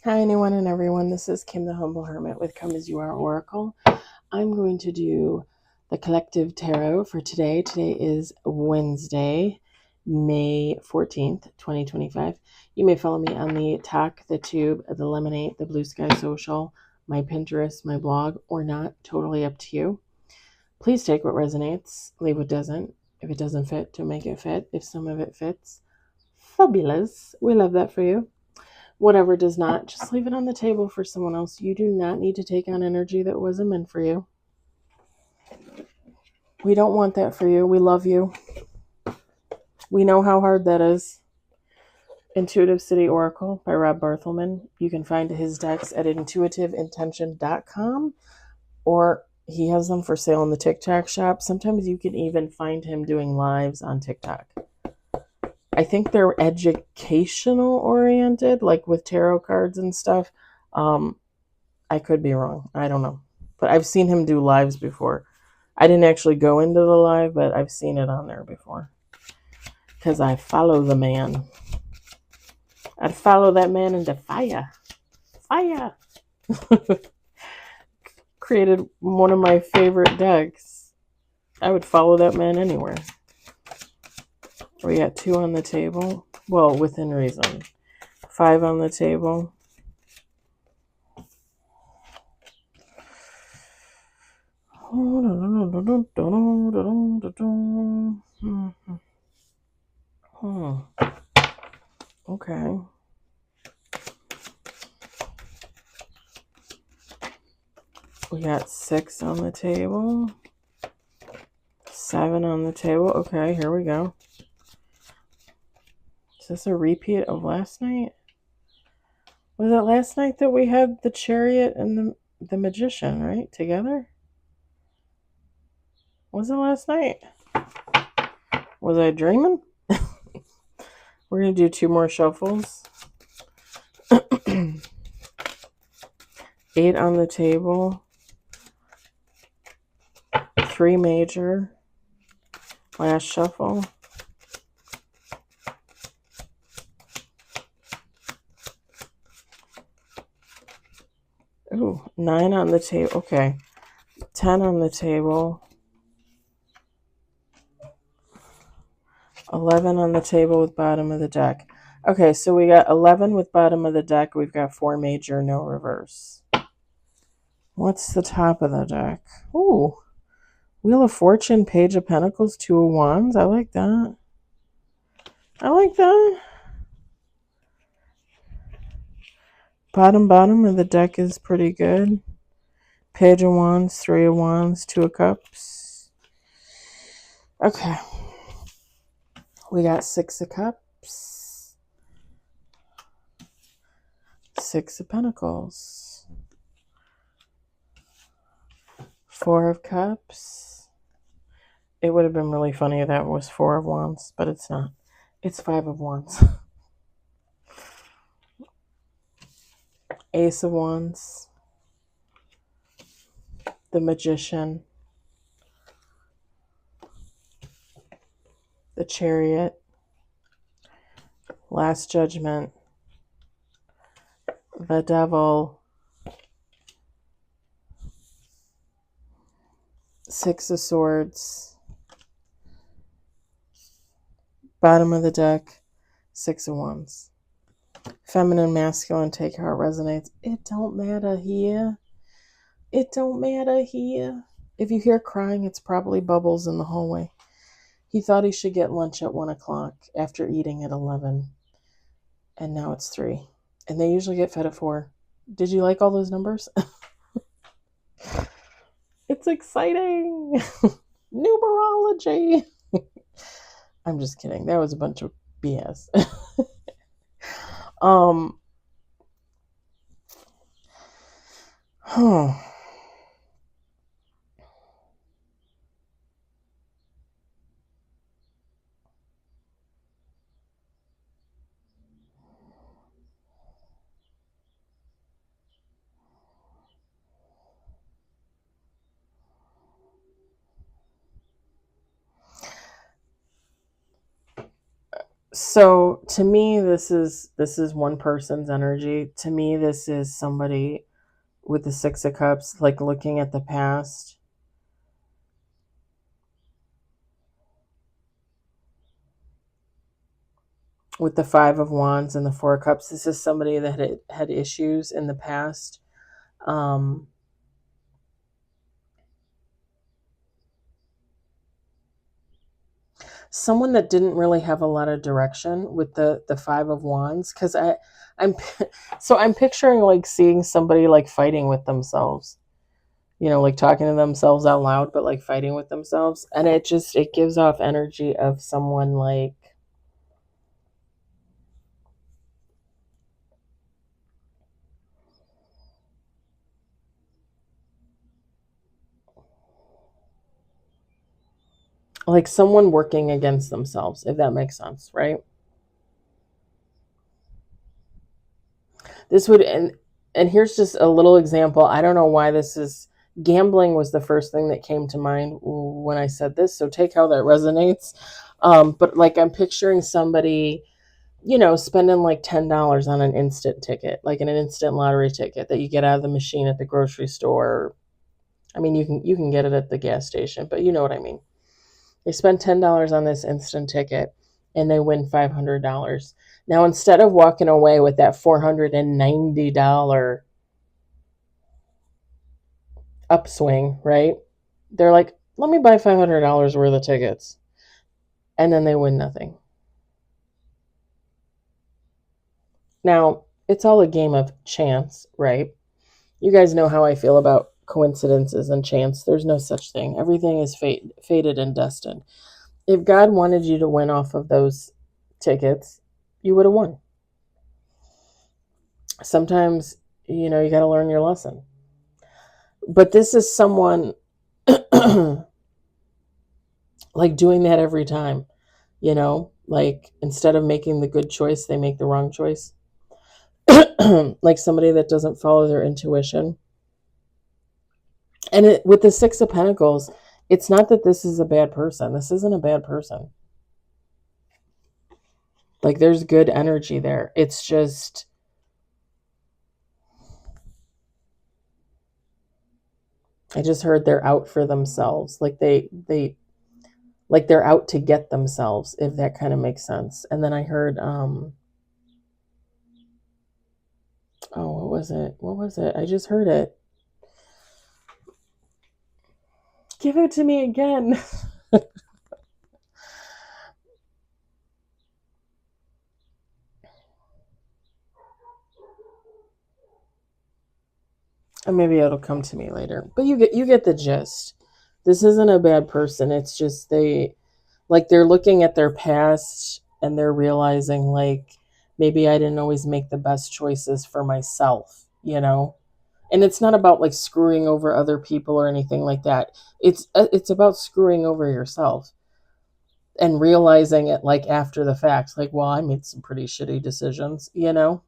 Hi, anyone and everyone. This is Kim the Humble Hermit with Come As You Are Oracle. I'm going to do the collective tarot for today. Today is Wednesday, May 14th, 2025. You may follow me on the Talk, the Tube, the Lemonade, the Blue Sky Social, my Pinterest, my blog, or not. Totally up to you. Please take what resonates, leave what doesn't. If it doesn't fit, to make it fit. If some of it fits, fabulous. We love that for you. Whatever does not, just leave it on the table for someone else. You do not need to take on energy that wasn't meant for you. We don't want that for you. We love you. We know how hard that is. Intuitive City Oracle by Rob Barthelman. You can find his decks at intuitiveintention.com, or he has them for sale in the TikTok shop. Sometimes you can even find him doing lives on TikTok. I think they're educational oriented, like with tarot cards and stuff. I could be wrong. I don't know. But I've seen him do lives before. I didn't actually go into the live, but I've seen it on there before. Because I follow the man. I'd follow that man into fire. Fire! Created one of my favorite decks. I would follow that man anywhere. We got 2 on the table. Well, within reason. 5 on the table. Okay. We got 6 on the table. 7 on the table. Okay, here we go. Is this a repeat of last night? Was it last night that we had the Chariot and the Magician, right? Together? Was it last night? Was I dreaming? We're going to do 2 more shuffles. 8 on the table. 3 major. Last shuffle. Ooh, 9 on the table. Okay. 10 on the table. 11 on the table with bottom of the deck. Okay, so we got 11 with bottom of the deck. We've got 4 major, no reverse. What's the top of the deck? Ooh. Wheel of Fortune, Page of Pentacles, 2 of Wands. I like that. I like that. Bottom of the deck is pretty good. Page of Wands, 3 of Wands, 2 of Cups. Okay. We got 6 of Cups. 6 of Pentacles. 4 of Cups. It would have been really funny if that was 4 of Wands, but it's not. It's 5 of Wands. Ace of Wands. The Magician. The Chariot. Last Judgment. The Devil. 6 of Swords. Bottom of the deck. 6 of Wands. Feminine, masculine, take how it resonates. It don't matter here. It don't matter here. If you hear crying, it's probably Bubbles in the hallway. He thought he should get lunch at 1 o'clock after eating at 11. And now it's 3. And they usually get fed at 4. Did you like all those numbers? It's exciting. Numerology. I'm just kidding. That was a bunch of BS. So to me, this is one person's energy. To me, this is somebody with the Six of Cups, like looking at the past. With the Five of Wands and the Four of Cups, this is somebody that had issues in the past. Um, Someone that didn't really have a lot of direction with the Five of Wands, because I'm so I'm picturing like seeing somebody like fighting with themselves, like talking to themselves out loud, but like fighting with themselves, and it gives off energy of someone like someone working against themselves, if that makes sense, right? This would and here's just a little example. I don't know why this is gambling was the first thing that came to mind when I said this, so take how that resonates. But like I'm picturing somebody, spending like $10 on an instant ticket, like an instant lottery ticket that you get out of the machine at the grocery store. I mean, you can get it at the gas station, but you know what I mean. They spend $10 on this instant ticket and they win $500. Now, instead of walking away with that $490 upswing, right? They're like, let me buy $500 worth of tickets. And then they win nothing. Now, it's all a game of chance, right? You guys know how I feel about coincidences and chance. There's no such thing. Everything is fated and destined. If God wanted you to win off of those tickets, you would have won. Sometimes, you got to learn your lesson. But this is someone like doing that every time, like instead of making the good choice, they make the wrong choice. Like somebody that doesn't follow their intuition. And with the Six of Pentacles, it's not that this is a bad person. This isn't a bad person. Like there's good energy there. It's just I just heard they're out for themselves. Like they're out to get themselves, if that kind of makes sense. And then I heard what was it? What was it? I just heard it. Give it to me again. And maybe it'll come to me later. But you get the gist. This isn't a bad person. It's just they're looking at their past and they're realizing like maybe I didn't always make the best choices for myself. And it's not about like screwing over other people or anything like that. It's about screwing over yourself and realizing it like after the fact, like, well, I made some pretty shitty decisions. I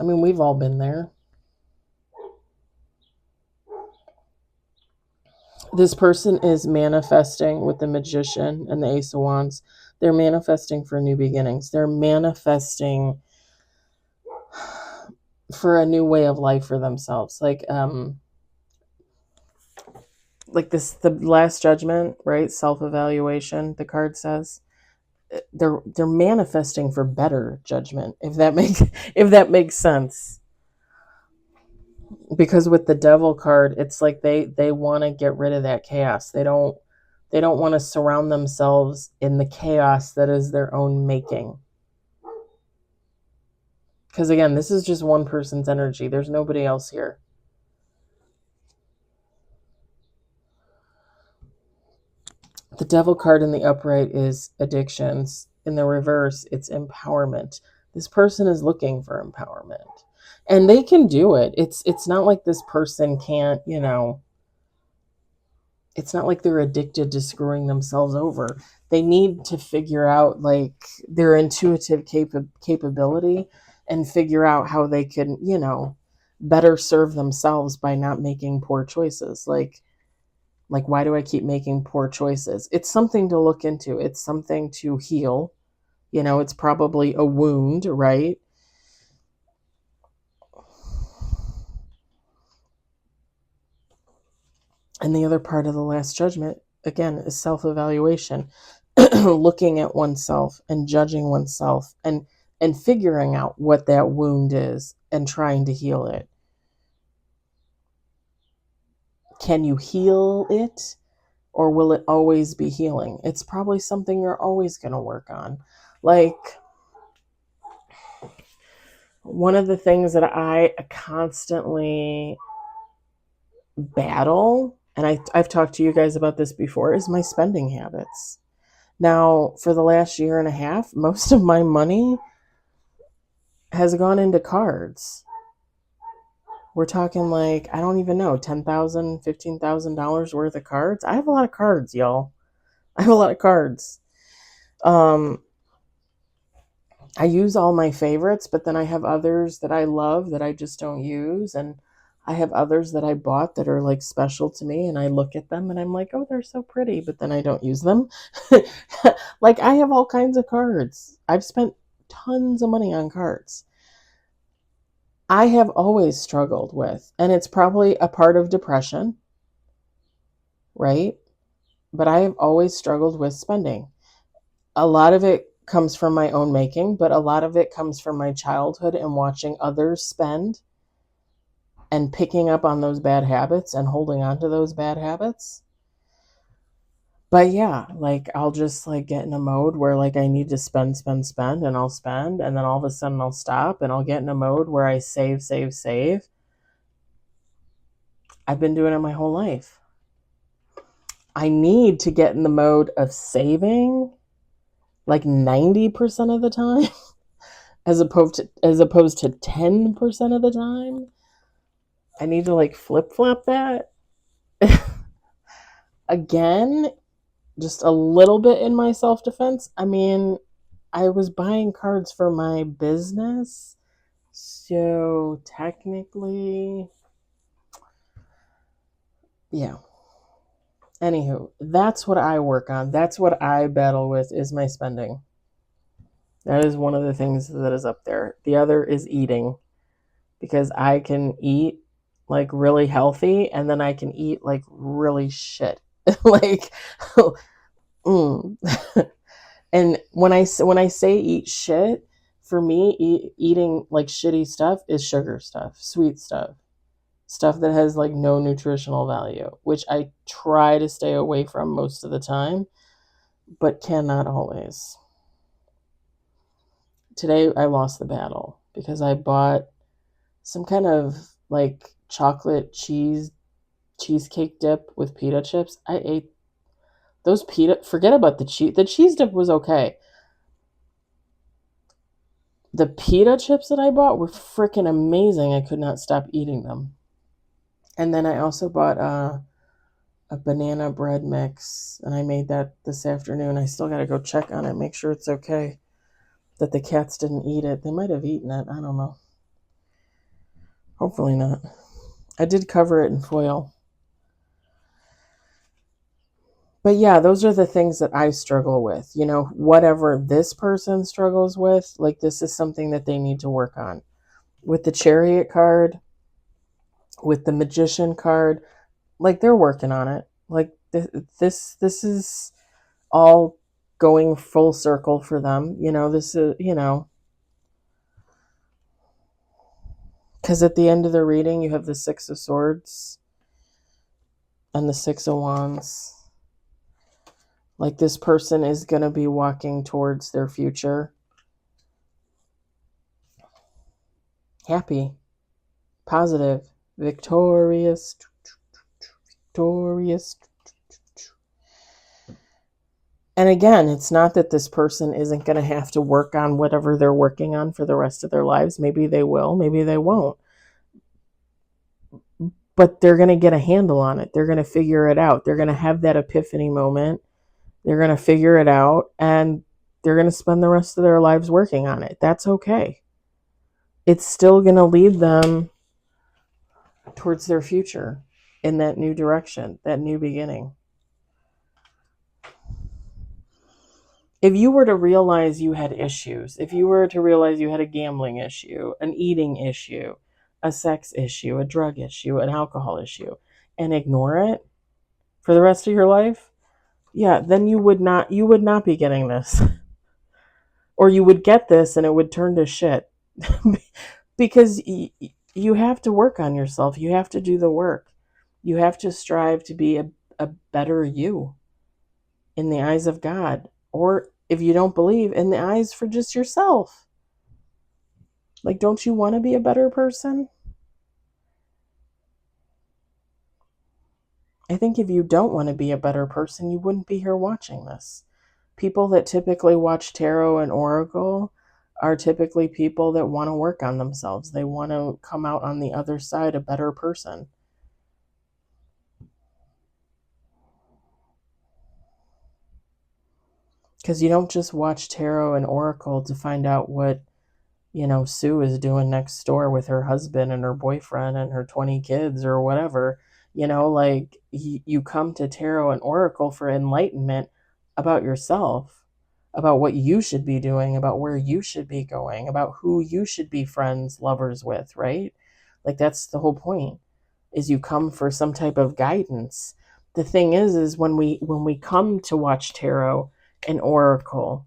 mean, we've all been there. This person is manifesting with the Magician and the Ace of Wands. They're manifesting for new beginnings. They're manifesting for a new way of life for themselves. Like this, the Last Judgment, right? Self-evaluation, the card says. They're manifesting for better judgment, if that makes sense. Because with the Devil card, it's like they want to get rid of that chaos. They don't want to surround themselves in the chaos that is their own making. Because again, this is just one person's energy. There's nobody else here. The Devil card in the upright is addictions. In the reverse, it's empowerment. This person is looking for empowerment. And they can do it. It's not like this person can't, it's not like they're addicted to screwing themselves over. They need to figure out like their intuitive capability and figure out how they can, better serve themselves by not making poor choices. Like why do I keep making poor choices? It's something to look into. It's something to heal. You know, it's probably a wound, right? And the other part of the Last Judgment, again, is self-evaluation. Looking at oneself and judging oneself and figuring out what that wound is and trying to heal it. Can you heal it, or will it always be healing? It's probably something you're always going to work on. Like, one of the things that I constantly battle, and I've talked to you guys about this before, is my spending habits. Now, for the last year and a half, most of my money has gone into cards. We're talking like, I don't even know, $10,000, $15,000 worth of cards. I have a lot of cards, y'all. I have a lot of cards. I use all my favorites, but then I have others that I love that I just don't use. And I have others that I bought that are like special to me. And I look at them and I'm like, oh, they're so pretty, but then I don't use them. Like, I have all kinds of cards. I've spent tons of money on cards. I have always struggled with, and it's probably a part of depression, right? But I have always struggled with spending. A lot of it comes from my own making, but a lot of it comes from my childhood and watching others spend and picking up on those bad habits and holding on to those bad habits. But yeah, like, I'll just like get in a mode where like I need to spend, and I'll spend, and then all of a sudden I'll stop and I'll get in a mode where I save. I've been doing it my whole life. I need to get in the mode of saving like 90% of the time as opposed to 10% of the time. I need to like flip-flop that. Again, just a little bit in my self-defense. I mean, I was buying cards for my business, so technically, yeah. Anywho, that's what I work on. That's what I battle with, is my spending. That is one of the things that is up there. The other is eating, because I can eat like really healthy and then I can eat like really shit. Like, mm. And when I say eat shit, for me, eating like shitty stuff is sugar stuff, sweet stuff that has like no nutritional value, which I try to stay away from most of the time, but cannot always. Today I lost the battle because I bought some kind of like chocolate cheesecake dip with pita chips. I ate those forget about the cheese. The cheese dip was okay. The pita chips that I bought were freaking amazing. I could not stop eating them. And then I also bought a banana bread mix, and I made that this afternoon. I still got to go check on it, make sure it's okay, that the cats didn't eat it. They might have eaten it. I don't know. Hopefully not. I did cover it in foil. But yeah, those are the things that I struggle with. You know, whatever this person struggles with, like, this is something that they need to work on. With the Chariot card, with the Magician card, like, they're working on it. Like, this is all going full circle for them. You know, this is, you know, because at the end of the reading, you have the Six of Swords and the Six of Wands. Like, this person is going to be walking towards their future happy, positive, victorious. And again, it's not that this person isn't going to have to work on whatever they're working on for the rest of their lives. Maybe they will, maybe they won't. But they're going to get a handle on it. They're going to figure it out. They're going to have that epiphany moment. They're going to figure it out, and they're going to spend the rest of their lives working on it. That's okay. It's still going to lead them towards their future in that new direction, that new beginning. If you were to realize you had issues, if you were to realize you had a gambling issue, an eating issue, a sex issue, a drug issue, an alcohol issue, and ignore it for the rest of your life, yeah, then you would not be getting this. Or you would get this and it would turn to shit. Because you have to work on yourself. You have to do the work. You have to strive to be a better you in the eyes of God. Or if you don't believe, in the eyes for just yourself. Like, don't you want to be a better person? I think if you don't want to be a better person, you wouldn't be here watching this. People that typically watch tarot and oracle are typically people that want to work on themselves. They want to come out on the other side a better person. Because you don't just watch tarot and oracle to find out what, Sue is doing next door with her husband and her boyfriend and her 20 kids or whatever. Like you come to tarot and oracle for enlightenment about yourself, about what you should be doing, about where you should be going, about who you should be friends, lovers with, right? Like that's the whole point, is you come for some type of guidance. The thing is when we come to watch tarot and oracle,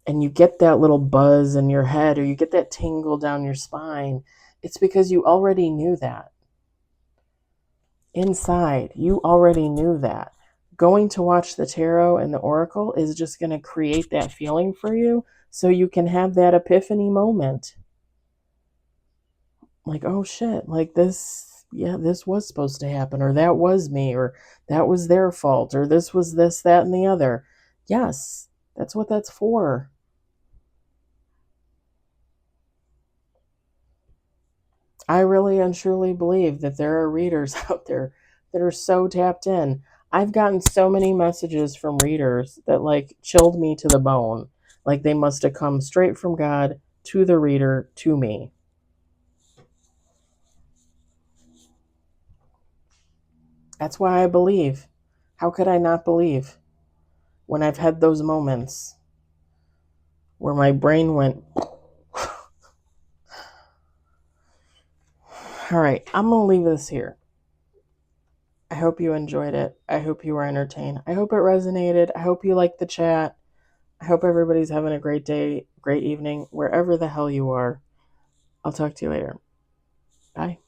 and you get that little buzz in your head or you get that tingle down your spine, it's because you already knew that. Inside, you already knew that. Going to watch the tarot and the oracle is just going to create that feeling for you so you can have that epiphany moment. Like, oh shit, like this, yeah, this was supposed to happen, or that was me, or that was their fault, or this was this, that, and the other. Yes, that's what that's for. I really and truly believe that there are readers out there that are so tapped in. I've gotten so many messages from readers that like chilled me to the bone. Like they must have come straight from God to the reader to me. That's why I believe. How could I not believe when I've had those moments where my brain went, all right, I'm going to leave this here. I hope you enjoyed it. I hope you were entertained. I hope it resonated. I hope you liked the chat. I hope everybody's having a great day, great evening, wherever the hell you are. I'll talk to you later. Bye.